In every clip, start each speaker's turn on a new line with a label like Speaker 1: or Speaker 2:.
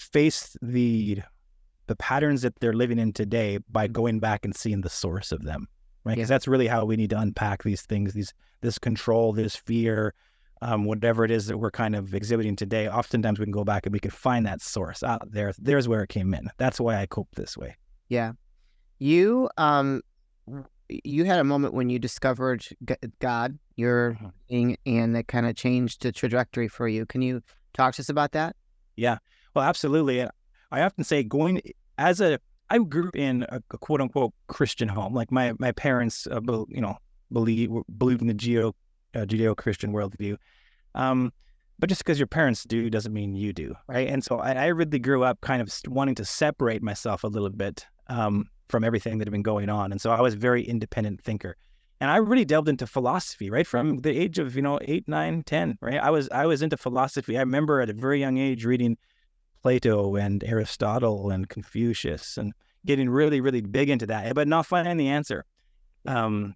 Speaker 1: face the patterns that they're living in today by going back and seeing the source of them, right? Because that's really how we need to unpack these things, this control, this fear, whatever it is that we're kind of exhibiting today. Oftentimes we can go back and we can find that source out there. There's where it came in. That's why I cope this way.
Speaker 2: Yeah. You had a moment when you discovered God, your being, and that kind of changed the trajectory for you. Can you talk to us about that?
Speaker 1: Yeah, well, absolutely. I often say I grew up in a quote unquote Christian home. Like my parents, believe in the Judeo-Christian worldview. But just because your parents do doesn't mean you do, right? And so I really grew up kind of wanting to separate myself a little bit from everything that had been going on. And so I was a very independent thinker. And I really delved into philosophy, right? From the age of, 8, 9, 10, right? I was into philosophy. I remember at a very young age reading Plato and Aristotle and Confucius and getting really, really big into that, but not finding the answer. And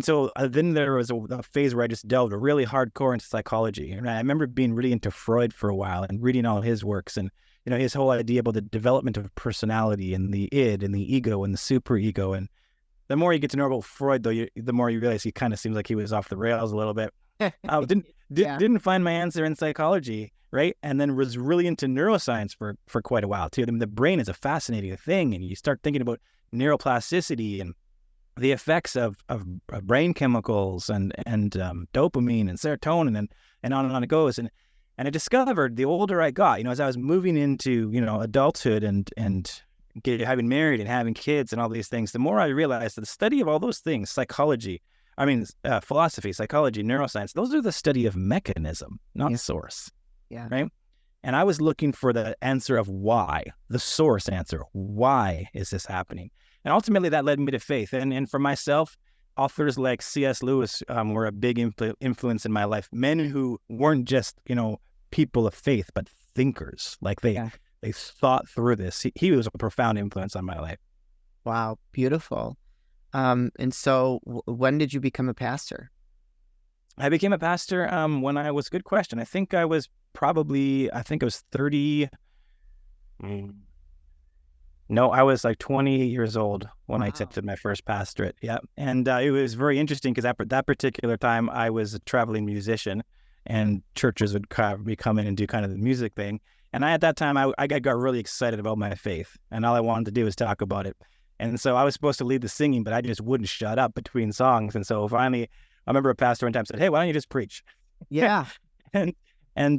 Speaker 1: so then there was a phase where I just delved really hardcore into psychology. And I remember being really into Freud for a while and reading all his works and, his whole idea about the development of personality and the id and the ego and the superego. And the more you get to know about Freud, though, the more you realize he kind of seems like he was off the rails a little bit. Didn't find my answer in psychology, right? And then was really into neuroscience for quite a while too. I mean, the brain is a fascinating thing, and you start thinking about neuroplasticity and the effects of brain chemicals and dopamine and serotonin and on it goes. And I discovered the older I got, as I was moving into adulthood and having married and having kids and all these things, the more I realized that the study of all those things, philosophy, psychology, neuroscience, those are the study of mechanism, not source.
Speaker 2: Yeah.
Speaker 1: Right. And I was looking for the answer of why, the source answer. Why is this happening? And ultimately that led me to faith. And for myself, authors like C.S. Lewis were a big influence in my life. Men who weren't just, people of faith, but thinkers. Like they thought through this. He was a profound influence on my life.
Speaker 2: Wow. Beautiful. And so when did you become a pastor?
Speaker 1: I became a pastor when I was, good question. I think I was 30. No, I was like 28 years old when I accepted my first pastorate. Yeah. And it was very interesting because at that particular time, I was a traveling musician and churches would be come in and do kind of the music thing. And at that time, I got really excited about my faith. And all I wanted to do was talk about it. And so I was supposed to lead the singing, but I just wouldn't shut up between songs. And so finally, I remember a pastor one time said, "Hey, why don't you just preach?"
Speaker 2: Yeah.
Speaker 1: and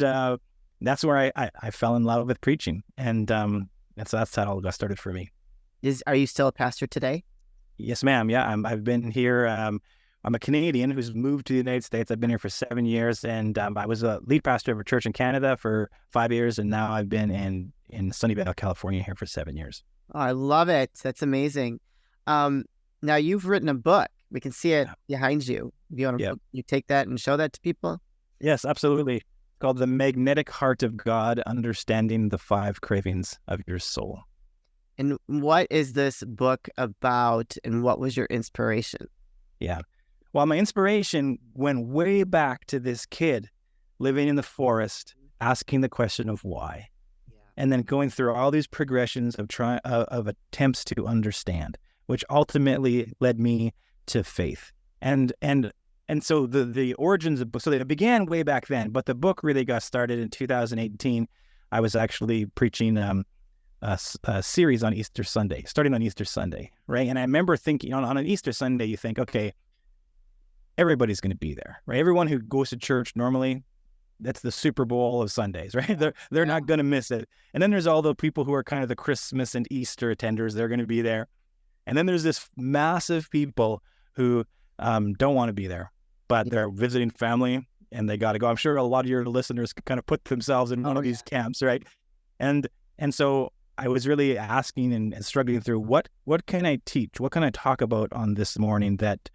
Speaker 1: that's where I fell in love with preaching. And so that's how it all got started for me.
Speaker 2: Are you still a pastor today?
Speaker 1: Yes, ma'am. Yeah, I've been here. I'm a Canadian who's moved to the United States. I've been here for 7 years, and I was a lead pastor of a church in Canada for 5 years, and now I've been in Sunnyvale, California here for 7 years.
Speaker 2: Oh, I love it. That's amazing. Now you've written a book. We can see it behind you. Do you want to you take that and show that to people?
Speaker 1: Yes, absolutely. It's called The Magnetic Heart of God, Understanding the 5 Cravings of Your Soul.
Speaker 2: And what is this book about, and what was your inspiration?
Speaker 1: Yeah. Well, my inspiration went way back to this kid living in the forest, asking the question of why, and then going through all these progressions of attempts to understand, which ultimately led me to faith. And so the origins of books, so they began way back then, but the book really got started in 2018. I was actually preaching a series on Easter Sunday, starting on Easter Sunday, right? And I remember thinking on an Easter Sunday, you think, okay, everybody's going to be there, right? Everyone who goes to church normally, that's the Super Bowl of Sundays, right? They're not going to miss it. And then there's all the people who are kind of the Christmas and Easter attenders. They're going to be there. And then there's this massive people who don't want to be there, but they're visiting family and they got to go. I'm sure a lot of your listeners kind of put themselves in one of these camps, right? And so I was really asking and struggling through what can I teach? What can I talk about on this morning that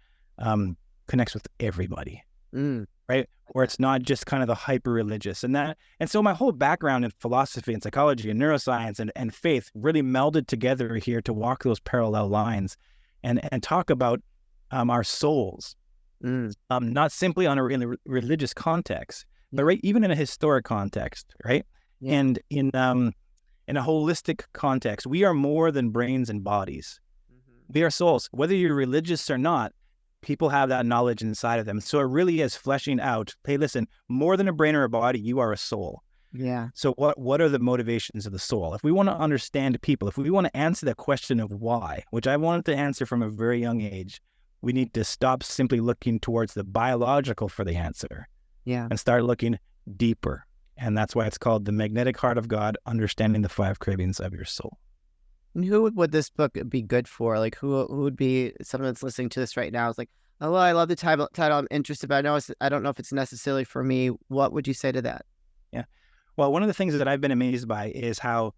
Speaker 1: connects with everybody, right? Where it's not just kind of the hyper-religious and so my whole background in philosophy and psychology and neuroscience and faith really melded together here to walk those parallel lines and talk about our souls, not simply in a religious context, but right, even in a historic context, right? Yeah. And in a holistic context. We are more than brains and bodies.
Speaker 2: Mm-hmm.
Speaker 1: We are souls. Whether you're religious or not, people have that knowledge inside of them. So it really is fleshing out, hey, listen, more than a brain or a body, you are a soul.
Speaker 2: Yeah.
Speaker 1: So what are the motivations of the soul? If we want to understand people, if we want to answer the question of why, which I wanted to answer from a very young age, we need to stop simply looking towards the biological for the answer.
Speaker 2: Yeah.
Speaker 1: And start looking deeper. And that's why it's called The Magnetic Heart of God, Understanding the Five Cravings of Your Soul.
Speaker 2: And who would this book be good for? Like, who would be someone that's listening to this right now? Is like, oh, well, I love the title. I'm interested, but I don't know if it's necessarily for me. What would you say to that?
Speaker 1: Yeah. Well, one of the things that I've been amazed by is how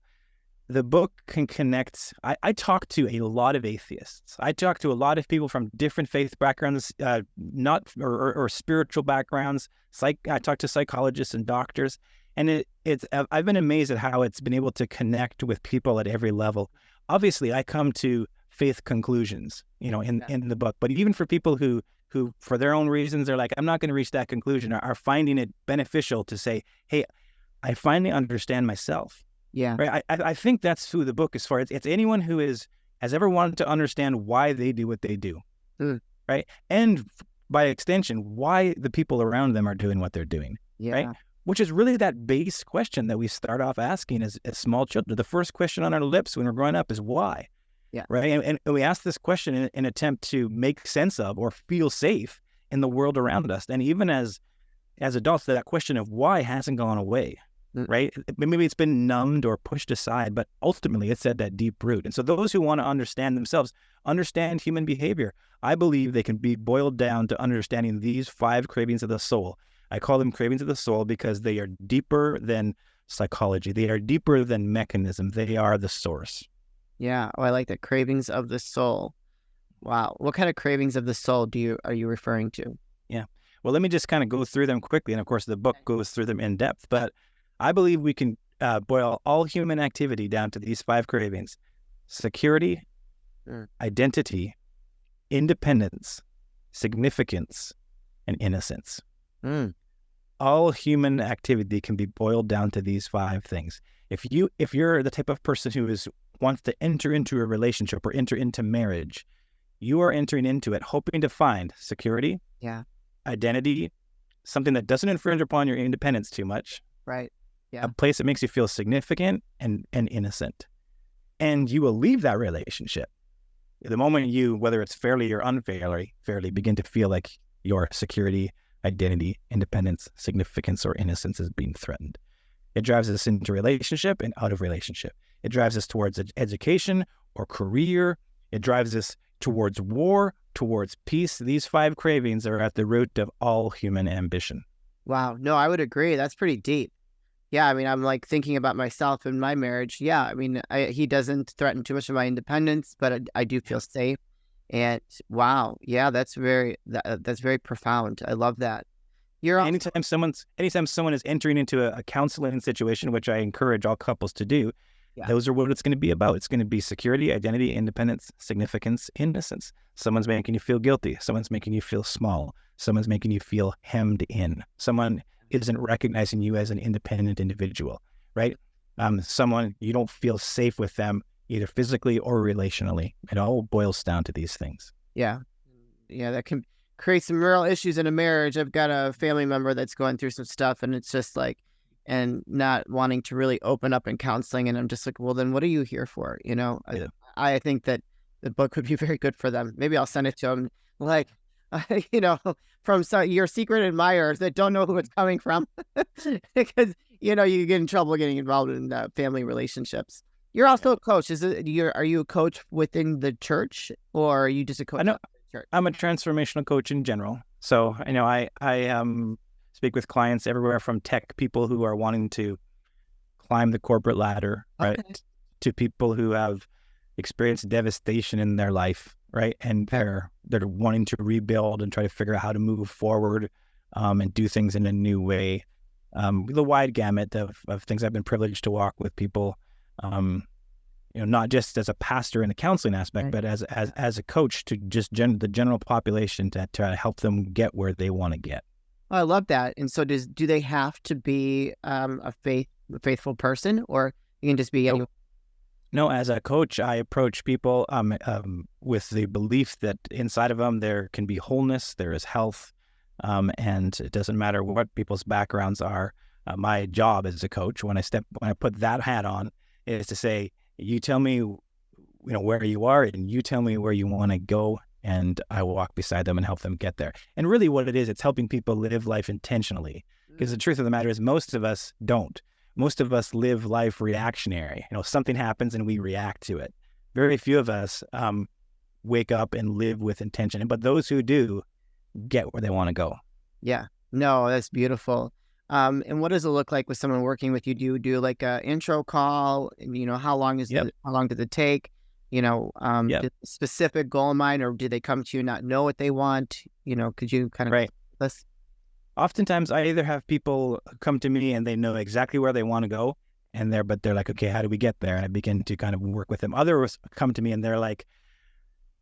Speaker 1: the book can connect. I talk to a lot of atheists. I talk to a lot of people from different faith backgrounds, or spiritual backgrounds. I talk to psychologists and doctors, and I've been amazed at how it's been able to connect with people at every level. Obviously, I come to faith conclusions, in the book. But even for people who for their own reasons, they're like, I'm not going to reach that conclusion, are finding it beneficial to say, hey, I finally understand myself.
Speaker 2: Yeah.
Speaker 1: Right. I think that's who the book is for. It's anyone who has ever wanted to understand why they do what they do. Right. And by extension, why the people around them are doing what they're doing.
Speaker 2: Yeah.
Speaker 1: Right. Which is really that base question that we start off asking as small children. The first question on our lips when we're growing up is why.
Speaker 2: Yeah.
Speaker 1: Right. And we ask this question in an attempt to make sense of or feel safe in the world around us. And even as adults, that question of why hasn't gone away. Right? Maybe it's been numbed or pushed aside, but ultimately it's at that deep root. And so those who want to understand themselves, understand human behavior, I believe they can be boiled down to understanding these five cravings of the soul. I call them cravings of the soul because they are deeper than psychology. They are deeper than mechanism. They are the source.
Speaker 2: Yeah. Oh, I like that. Cravings of the soul. Wow. What kind of cravings of the soul are you referring to?
Speaker 1: Yeah. Well, let me just kind of go through them quickly. And of course, the book goes through them in depth, but I believe we can boil all human activity down to these five cravings: security, identity, independence, significance, and innocence. All human activity can be boiled down to these five things. If you're the type of person who wants to enter into a relationship or enter into marriage, you are entering into it hoping to find security, identity, something that doesn't infringe upon your independence too much.
Speaker 2: Right. Yeah.
Speaker 1: A place that makes you feel significant and innocent. And you will leave that relationship the moment you, whether it's fairly or unfairly, begin to feel like your security, identity, independence, significance, or innocence is being threatened. It drives us into relationship and out of relationship. It drives us towards education or career. It drives us towards war, towards peace. These five cravings are at the root of all human ambition.
Speaker 2: Wow. No, I would agree. That's pretty deep. Yeah, I mean, I'm like thinking about myself in my marriage. Yeah, I mean, he doesn't threaten too much of my independence, but I do feel safe. And wow, yeah, that's very profound. I love that.
Speaker 1: Anytime someone is entering into a counseling situation, which I encourage all couples to do, those are what it's going to be about. It's going to be security, identity, independence, significance, innocence. Someone's making you feel guilty. Someone's making you feel small. Someone's making you feel hemmed in. Someone isn't recognizing you as an independent individual, right? Someone, you don't feel safe with them either physically or relationally. It all boils down to these things.
Speaker 2: Yeah. Yeah, that can create some real issues in a marriage. I've got a family member that's going through some stuff, and it's just like, and not wanting to really open up in counseling. And I'm just like, well, then what are you here for? I think that the book would be very good for them. Maybe I'll send it to them. Like, from your secret admirers that don't know who it's coming from, because you get in trouble getting involved in family relationships. You're also a coach. Are you a coach within the church, or are you just a coach?
Speaker 1: I'm a transformational coach in general. So I speak with clients everywhere from tech people who are wanting to climb the corporate ladder, right, to people who have experienced devastation in their life, right, and they're wanting to rebuild and try to figure out how to move forward and do things in a new way. The wide gamut of things. I've been privileged to walk with people, not just as a pastor in the counseling aspect, but as a coach to just the general population to try to help them get where they want to get.
Speaker 2: I love that. And so do they have to be a faithful person, or You can just be any.
Speaker 1: No, as a coach, I approach people with the belief that inside of them there can be wholeness, there is health, and it doesn't matter what people's backgrounds are. My job as a coach, when I put that hat on, is to say, you tell me, where you are, and you tell me where you want to go, and I will walk beside them and help them get there. And really, what it is, it's helping people live life intentionally. Because the truth of the matter is, most of us don't. Most of us live life reactionary. Something happens and we react to it. Very few of us wake up and live with intention. But those who do get where they want to go.
Speaker 2: Yeah. No, that's beautiful. And what does it look like with someone working with you? Do you do like a intro call? How long how long does it take? Did a specific goal in mind, or do they come to you not know what they want? Could you kind of
Speaker 1: right.
Speaker 2: Let's.
Speaker 1: Oftentimes, I either have people come to me and they know exactly where they want to go, but they're like, okay, how do we get there? And I begin to kind of work with them. Others come to me and they're like,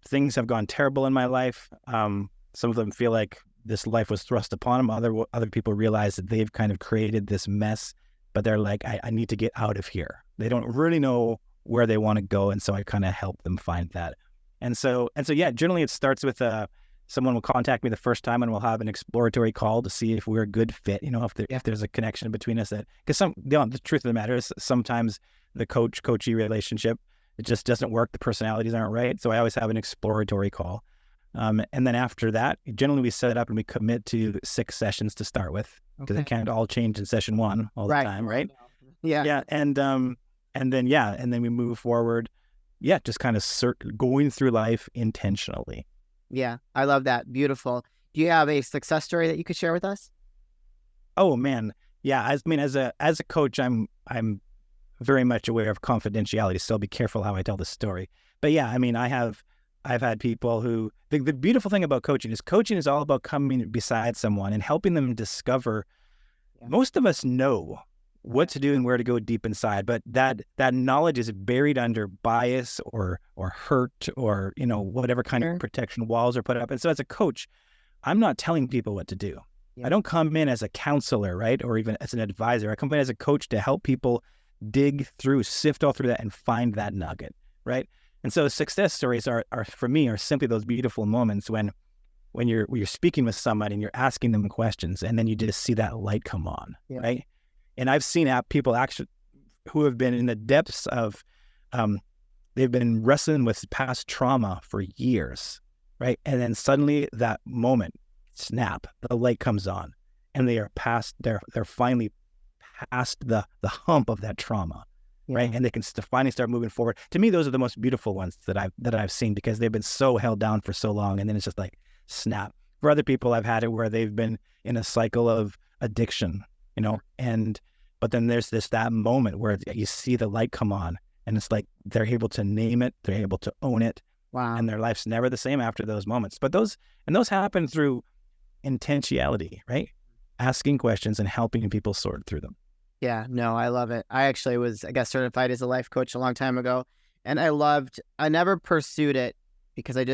Speaker 1: things have gone terrible in my life. Some of them feel like this life was thrust upon them. Other people realize that they've kind of created this mess, but they're like, I need to get out of here. They don't really know where they want to go, and so I kind of help them find that. And so yeah, generally it starts with someone will contact me the first time, and we'll have an exploratory call to see if we're a good fit. If there's a connection between us. Because the truth of the matter is, sometimes the coachee relationship, it just doesn't work. The personalities aren't right. So I always have an exploratory call, and then after that, generally we set it up and we commit to 6 sessions to start with, because it can't all change in session 1 all the time, right?
Speaker 2: Yeah.
Speaker 1: And then we move forward. Yeah, just kind of going through life intentionally.
Speaker 2: Yeah, I love that. Beautiful. Do you have a success story that you could share with us?
Speaker 1: Oh man, yeah. As a coach, I'm very much aware of confidentiality, so I'll be careful how I tell the story. But yeah, I've had people who the beautiful thing about coaching is all about coming beside someone and helping them discover. Yeah. Most of us know what to do and where to go deep inside, but that knowledge is buried under bias or hurt or whatever kind of protection walls are put up. And so as a coach, I'm not telling people what to do. I don't come in as a counselor, right, or even as an advisor. I come in as a coach to help people dig through, sift all through that, and find that nugget, right? And so success stories are for me simply those beautiful moments when you're speaking with somebody and you're asking them questions, and then you just see that light come on, right? And I've seen people actually who have been in the depths of, they've been wrestling with past trauma for years, right? And then suddenly that moment, snap, the light comes on, and they're finally past the hump of that trauma, right? And they can finally start moving forward. To me, those are the most beautiful ones that I've seen, because they've been so held down for so long, and then it's just like snap. For other people, I've had it where they've been in a cycle of addiction, but then there's that moment where you see the light come on, and it's like they're able to name it, they're able to own it.
Speaker 2: Wow.
Speaker 1: And their life's never the same after those moments. But those happen through intentionality, right? Asking questions and helping people sort through them.
Speaker 2: Yeah, no, I love it. I actually got certified as a life coach a long time ago, and I never pursued it because I'm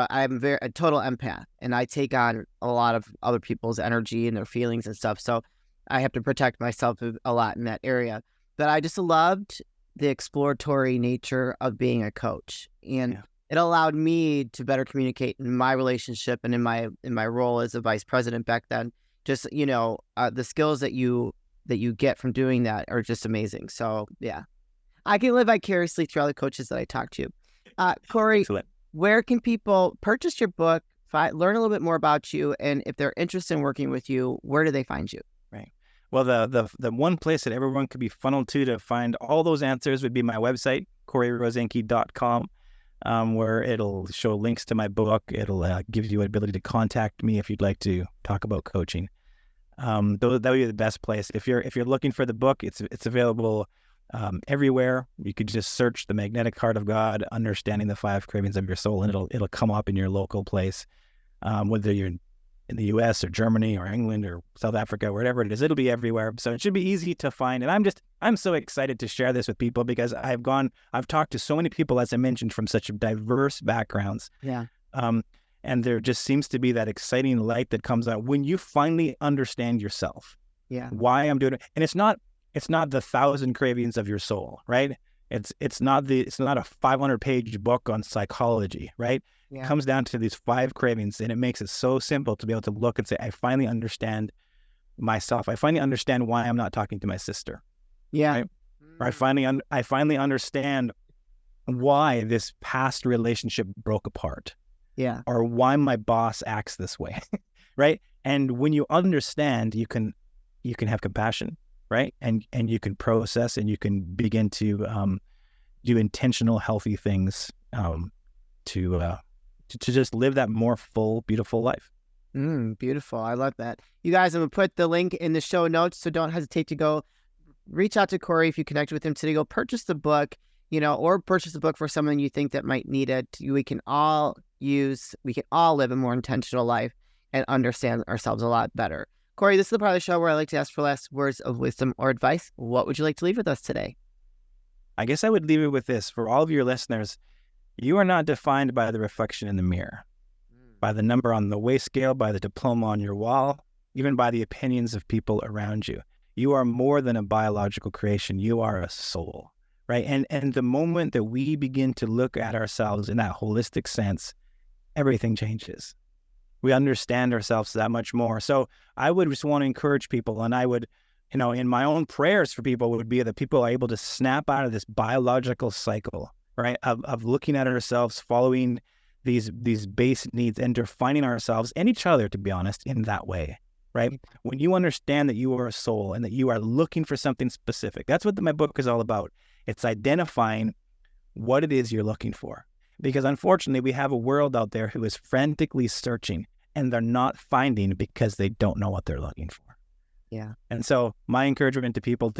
Speaker 2: a total empath, and I take on a lot of other people's energy and their feelings and stuff. So I have to protect myself a lot in that area. But I just loved the exploratory nature of being a coach, and it allowed me to better communicate in my relationship and in my role as a vice president back then. Just the skills that you get from doing that are just amazing. So yeah, I can live vicariously through all the coaches that I talk to. Corey, excellent. Where can people purchase your book, learn a little bit more about you, and if they're interested in working with you, where do they find you?
Speaker 1: Right. Well, the one place that everyone could be funneled to find all those answers would be my website, CoreyRosenke.com, where it'll show links to my book. It'll give you an ability to contact me if you'd like to talk about coaching. That would be the best place. If you're looking for the book, it's available everywhere. You could just search The Magnetic Heart of God, Understanding the 5 Cravings of Your Soul, and it'll come up in your local place, whether you're in the U.S. or Germany or England or South Africa, wherever it is, it'll be everywhere. So it should be easy to find. And I'm so excited to share this with people, because I've talked to so many people, as I mentioned, from such diverse backgrounds.
Speaker 2: Yeah.
Speaker 1: And there just seems to be that exciting light that comes out when you finally understand yourself.
Speaker 2: Yeah.
Speaker 1: Why I'm doing it. And it's not it's not the 1,000 cravings of your soul, right? It's not a 500-page book on psychology, right? It comes down to these 5 cravings, and it makes it so simple to be able to look and say, I finally understand myself. I finally understand why I'm not talking to my sister. Right? Or I finally understand why this past relationship broke apart. Or why my boss acts this way. Right? And when you understand, you can have compassion, right? And you can process, and you can begin to do intentional, healthy things to just live that more full, beautiful life.
Speaker 2: Beautiful. I love that. You guys, I'm going to put the link in the show notes, so don't hesitate to go reach out to Corey if you connect with him today. Go purchase the book, or purchase the book for someone you think that might need it. We can all live a more intentional life and understand ourselves a lot better. Corey, this is the part of the show where I like to ask for last words of wisdom or advice. What would you like to leave with us today?
Speaker 1: I guess I would leave it with this. For all of your listeners, you are not defined by the reflection in the mirror, by the number on the weigh scale, by the diploma on your wall, even by the opinions of people around you. You are more than a biological creation. You are a soul, right? And the moment that we begin to look at ourselves in that holistic sense, everything changes. We understand ourselves that much more. So I would just want to encourage people, and I would, in my own prayers for people would be that people are able to snap out of this biological cycle, right? Of looking at ourselves, following these base needs, and defining ourselves and each other, to be honest, in that way, right? When you understand that you are a soul and that you are looking for something specific, that's what my book is all about. It's identifying what it is you're looking for. Because unfortunately, we have a world out there who is frantically searching, and they're not finding because they don't know what they're looking for. And so my encouragement to people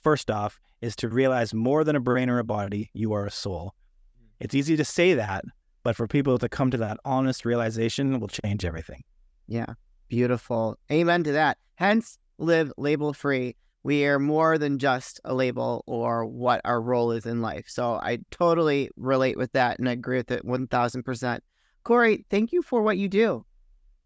Speaker 1: first off, is to realize more than a brain or a body, you are a soul. It's easy to say that, but for people to come to that honest realization will change everything.
Speaker 2: Beautiful. Amen to that. Hence, live label free. We are more than just a label or what our role is in life. So I totally relate with that, and I agree with it 1,000%. Corey, thank you for what you do.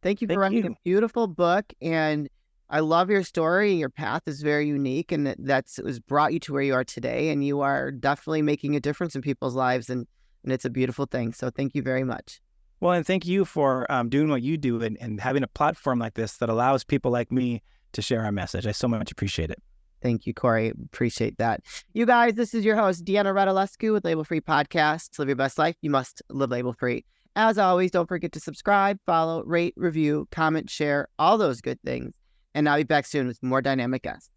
Speaker 2: Thank you for writing a beautiful book, and I love your story. Your path is very unique, and it was brought you to where you are today, and you are definitely making a difference in people's lives, and it's a beautiful thing. So thank you very much.
Speaker 1: Well, and thank you for doing what you do and having a platform like this that allows people like me to share our message. I so much appreciate it.
Speaker 2: Thank you, Corey. Appreciate that. You guys, this is your host, Deanna Radulescu with Label Free Podcast. To live your best life, you must live label free. As always, don't forget to subscribe, follow, rate, review, comment, share, all those good things. And I'll be back soon with more dynamic guests.